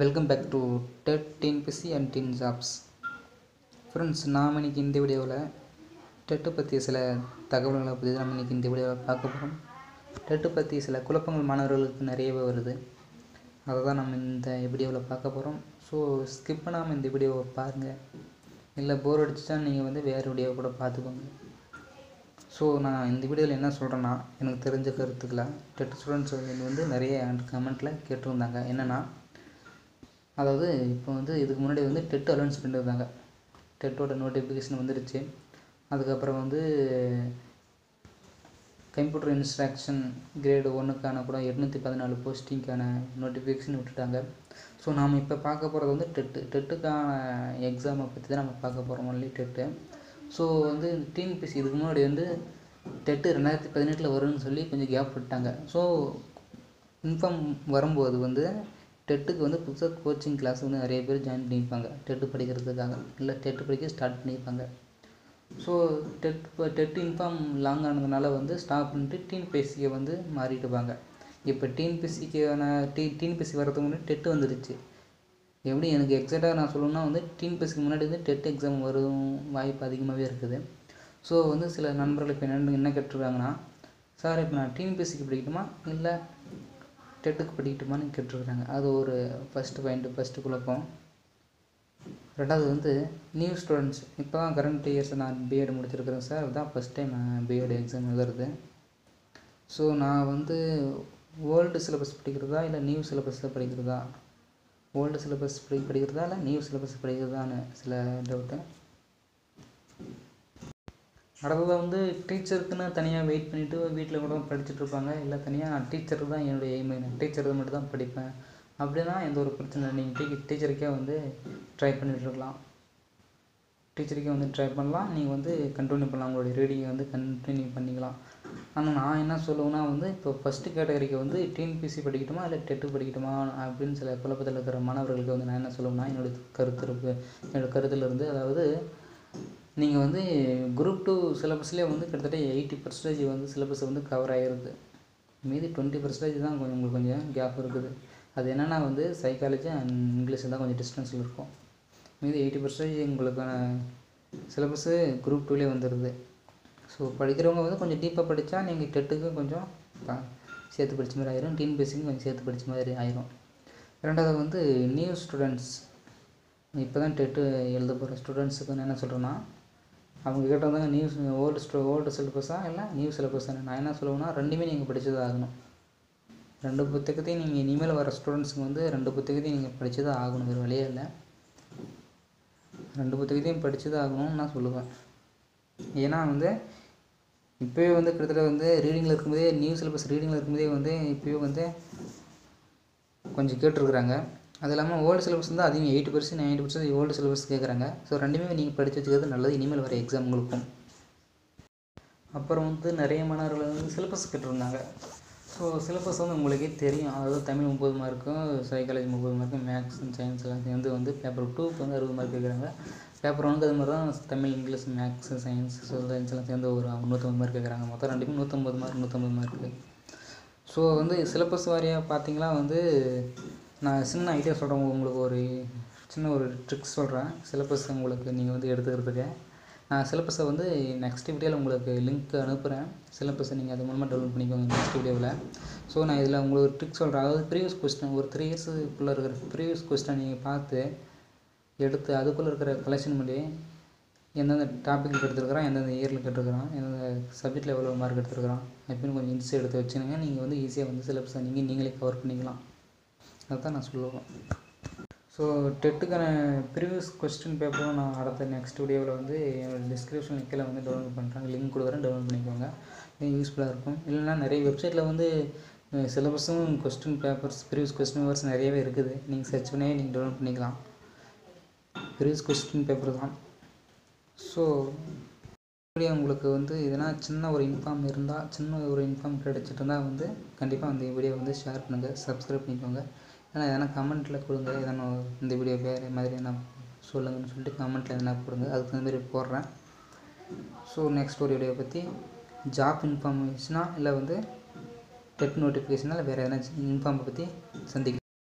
Welcome back to TET TNPSC and teen jobs. Friends, நாம் இன்றைக்கி இந்த வீடியோவில் டெட்டு பற்றிய சில தகவல்களை பற்றி தான் நம்ம இன்றைக்கி இந்த வீடியோவில் பார்க்க போகிறோம். டெட்டு பற்றி சில குழப்பங்கள் மாணவர்களுக்கு நிறையவே வருது. அதை தான் நம்ம இந்த வீடியோவில் பார்க்க போகிறோம். ஸோ ஸ்கிப் பண்ணாமல் இந்த வீடியோவை பாருங்கள். இல்லை போர் அடிச்சுட்டா நீங்கள் வேறு வீடியோவை கூட பார்த்துக்கோங்க. ஸோ நான் இந்த வீடியோவில் என்ன சொல்கிறேன்னா, எனக்கு தெரிஞ்ச கருத்துக்களை டெட் ஸ்டூடெண்ட்ஸ் நிறைய கமெண்ட்டில் கேட்டிருந்தாங்க. என்னென்னா, அதாவது இப்போ இதுக்கு முன்னாடி டெட் அனௌன்ஸ் பண்ணியிருந்தாங்க. டெட்டோட நோட்டிஃபிகேஷன் வந்துடுச்சு. அதுக்கப்புறம் கம்ப்யூட்டர் இன்ஸ்ட்ரக்ஷன் கிரேடு 1க்கான கூட 814 போஸ்டிங்க்கான நோட்டிஃபிகேஷன் விட்டுட்டாங்க. ஸோ நாம் இப்போ பார்க்க போகிறது டெட்டுக்கான எக்ஸாமை பற்றி தான் நம்ம பார்க்க போகிறோம். Only TET. ஸோ டிஎன்பிஎஸ்சி இதுக்கு முன்னாடி டெட்டு 2018 வரும்னு சொல்லி கொஞ்சம் கேப் விட்டாங்க. ஸோ இன்ஃபார்ம் வரும்போது டெட்டுக்கு புதுசாக கோச்சிங் கிளாஸ் நிறைய பேர் ஜாயின் பண்ணியிருப்பாங்க. டெட்டு படிக்கிறதுக்காக, இல்லை டெட்டு படிக்க ஸ்டார்ட் பண்ணியிருப்பாங்க. ஸோ டெட்டு இன்ஃபார்ம் லாங் ஆனதுனால ஸ்டாப் பண்ணிட்டு டிஎன்பிஎஸ்சியை மாறிட்டுப்பாங்க. இப்போ டிஎன்பிஎஸ்சிக்கான டிஎன்பிஎஸ்சி வரதுக்கு முன்னாடி டெட்டு வந்துடுச்சு. எப்படி எனக்கு எக்ஸாக்டாக நான் சொல்லணும்னா டிஎன்பிஎஸ்சிக்கு முன்னாடி டெட் எக்ஸாம் வரும் வாய்ப்பு அதிகமாகவே இருக்குது. ஸோ சில நண்பர்கள் இப்போ என்ன கேட்டிருக்காங்கன்னா, சார் இப்போ நான் டிஎன்பிஎஸ்சிக்கு படிக்கட்டுமா இல்லை டெட்டுக்கு படிக்கட்டுமான்னு கேட்டிருக்குறாங்க. அது ஒரு ஃபஸ்ட்டு குழப்பம். ரெண்டாவது நியூ ஸ்டூடெண்ட்ஸ். இப்போ தான் கரண்ட் இயர்ஸ் நான் பிஎட் முடிச்சிருக்கிறேன் சார். அதுதான் ஃபஸ்ட் டைம் நான் பிஎட் எக்ஸாம் எழுதுறது. ஸோ நான் ஓல்டு சிலபஸ் படிக்கிறதா இல்லை நியூ சிலபஸில் படிக்கிறதா, ஓல்டு சிலபஸ் படிக்கிறதா இல்லை நியூ சிலபஸ் படிக்கிறதான்னு சில டவுட்டு. அடுத்தது டீச்சருக்குன்னு தனியாக வெயிட் பண்ணிவிட்டு வீட்டில் கூட படிச்சுட்ருப்பாங்க. இல்லை தனியாக டீச்சருக்கு தான் என்னுடைய எய்ம், டீச்சருக்கு மட்டும் தான் படிப்பேன் அப்படின்னா எந்த ஒரு பிரச்சனை இல்லை. நீங்கள் டீச்சருக்கே ட்ரை பண்ணிகிட்ருக்கலாம். டீச்சருக்கே ட்ரை பண்ணலாம். நீங்கள் கண்டினியூ பண்ணலாம். உங்களுடைய ரீடிங்கை கண்டினியூ பண்ணிக்கலாம். ஆனால் நான் என்ன சொல்லுவேன்னா இப்போ ஃபஸ்ட்டு கேட்டகரிக்கு டிஎன்பிஎஸ்சி படிக்கட்டுமா இல்லை டெட்டு படிக்கட்டுமா அப்படின்னு சில குழப்பத்தில் இருக்கிற மாணவர்களுக்கு நான் என்ன சொல்லுவேன்னா, என்னோடய கருத்துலேருந்து, அதாவது நீங்கள் குரூப் 2 சிலபஸ்லேயே கிட்டத்தட்ட 80% சிலபஸ் கவர் ஆகிருது. மீதி 20% தான் உங்களுக்கு கேப் இருக்குது. அது என்னென்னா சைக்காலஜி அண்ட் இங்கிலீஷ் தான் கொஞ்சம் டிஸ்டன்ஸில் இருக்கும். மீதி 80% உங்களுக்கான சிலபஸ்ஸு குரூப் 2லேயே வந்துடுது. ஸோ படிக்கிறவங்க கொஞ்சம் டீப்பாக படித்தா நீங்கள் டெட்டுக்கு கொஞ்சம் சேர்த்து படித்த மாதிரி ஆயிரும், டிஎன்பிஎஸ்சிக்கும் கொஞ்சம் சேர்த்து படித்த மாதிரி ஆயிரும். ரெண்டாவது நியூ ஸ்டூடெண்ட்ஸ். இப்போ தான் டெட்டு எழுத போகிற ஸ்டூடெண்ட்ஸுக்கு நான் என்ன சொல்கிறேன்னா, அவங்க கேட்டவங்க ஓல்டு சிலபஸா இல்லை நியூ சிலபஸானு. நான் என்ன சொல்லுவேன்னா, ரெண்டுமே நீங்கள் படித்ததாக ஆகணும். 2 புத்தகத்தையும் நீங்கள் இனிமேல் வர ஸ்டூடெண்ட்ஸுக்கு 2 புத்தகத்தையும் நீங்கள் படித்ததாக ஆகணும். வேறு வழியே இல்லை. 2 புத்தகத்தையும் படித்ததாக ஆகணும்னு நான் சொல்லுவேன். ஏன்னா இப்போயே கிட்டத்தட்ட ரீடிங்கில் இருக்கும்போதே, நியூ சிலபஸ் ரீடிங்கில் இருக்கும்போதே இப்போயே கொஞ்சம் கேட்டிருக்குறாங்க. அது இல்லாமல் ஓல்டு சிலபஸ் அதிகம் 80% 90% ஓல்டு சிலபஸ் கேட்குறாங்க. ஸோ ரெண்டுமே நீங்கள் படித்து வச்சுக்கிறது நல்லது, இனிமேல் வர எக்ஸாம்களுக்கும். அப்புறம் நிறைய மாணவர்கள் சிலபஸ் கேட்டிருந்தாங்க. ஸோ சிலபஸ் உங்களுக்கே தெரியும். அதாவது தமிழ் 30 மார்க்கும், சைக்காலஜி 30 மார்க்கும், மேக்ஸ் அண்ட் சயின்ஸ் எல்லாம் சேர்ந்து பேப்பர் 2க்கு 60 மார்க் கேட்குறாங்க. பேப்பர் 1க்கு அது மாதிரி தான் Tamil, English, maths, science, science எல்லாம் சேர்ந்து ஒரு 150 மார்க் கேட்குறாங்க. மொத்தம் ரெண்டுமே 150 மார்க்கு. ஸோ சிலபஸ் வாரியாக பார்த்தீங்கன்னா நான் சின்ன ஐடியா சொல்கிறேன். உங்களுக்கு ஒரு சின்ன ஒரு ட்ரிக்ஸ் சொல்கிறேன். சிலபஸ் உங்களுக்கு நீங்கள் எடுத்துக்கிறதுக்கு நான் சிலபஸை நெக்ஸ்ட் வீடியோவில் உங்களுக்கு லிங்க் அனுப்புகிறேன். சிலபஸை நீங்கள் அது மூலமாக டவுன்லோட் பண்ணிக்கோங்க நெக்ஸ்ட் வீடியோவில். ஸோ நான் இதில் உங்களுக்கு ஒரு ட்ரிக் சொல்கிறேன். அதாவது ப்ரீவியஸ் கொஸ்டின், ஒரு 3 இயர்ஸுக்குள்ளே இருக்கிற ப்ரீவியஸ் கொஸ்டினை நீங்கள் பார்த்து எடுத்து அதுக்குள்ளே இருக்கிற கலெக்ஷன் பண்ணி எந்தெந்த டாபிக் எடுத்துருக்கிறான், எந்தெந்த இயரில் கேட்டிருக்கிறான், எந்தெந்த சப்ஜெக்டில் எவ்வளோ மார்க் எடுத்துருக்கிறான் அப்படின்னு கொஞ்சம் இன்ட்ஸ் எடுத்து வச்சுருங்க. நீங்கள் ஈஸியாக சிலபஸை நீங்களே கவர் பண்ணிக்கலாம். அதுதான் நான் சொல்லுவேன். ஸோ டெட்டுக்கான ப்ரீவியஸ் கொஸ்டின் பேப்பரும் நான் அடுத்த நெக்ஸ்ட் வீடியோவில் என்னோடய டிஸ்கிரிப்ஷன் கீழே டவுன்லோட் பண்ணுறேன். லிங்க் கொடுக்குறேன், டவுன்லோட் பண்ணிக்கோங்க. யூஸ்ஃபுல்லாக இருக்கும். இல்லைனா நிறைய வெப்சைட்டில் சிலபஸும் question papers previous question papers நிறையவே இருக்குது. நீங்கள் சர்ச் பண்ணி நீங்கள் டவுன்லோட் பண்ணிக்கலாம். ப்ரீவியஸ் கொஸ்டின் பேப்பர் தான். ஸோ வீடியோ உங்களுக்கு எதனா சின்ன ஒரு இன்ஃபார்ம் இருந்தால், சின்ன ஒரு இன்ஃபார்ம் கிடச்சிட்டு இருந்தால் கண்டிப்பாக அந்த வீடியோ ஷேர் பண்ணுங்கள், சப்ஸ்கிரைப் பண்ணிக்கோங்க. ஏன்னா எதனா கமெண்ட்டில் கொடுங்க. எதனா இந்த வீடியோ வேறு மாதிரி என்ன சொல்லுங்கன்னு சொல்லிட்டு கமெண்ட்டில் எதனா கொடுங்க. அதுக்கு தகுந்த மாதிரி போடுறேன். ஸோ நெக்ஸ்ட் ஒரு வீடியோ பற்றி ஜாப் இன்ஃபார்மேஷனாக இல்லை டெட் நோட்டிஃபிகேஷனாக இல்லை வேறு எதனா இன்ஃபார்மை பற்றி சந்திக்கலாம்.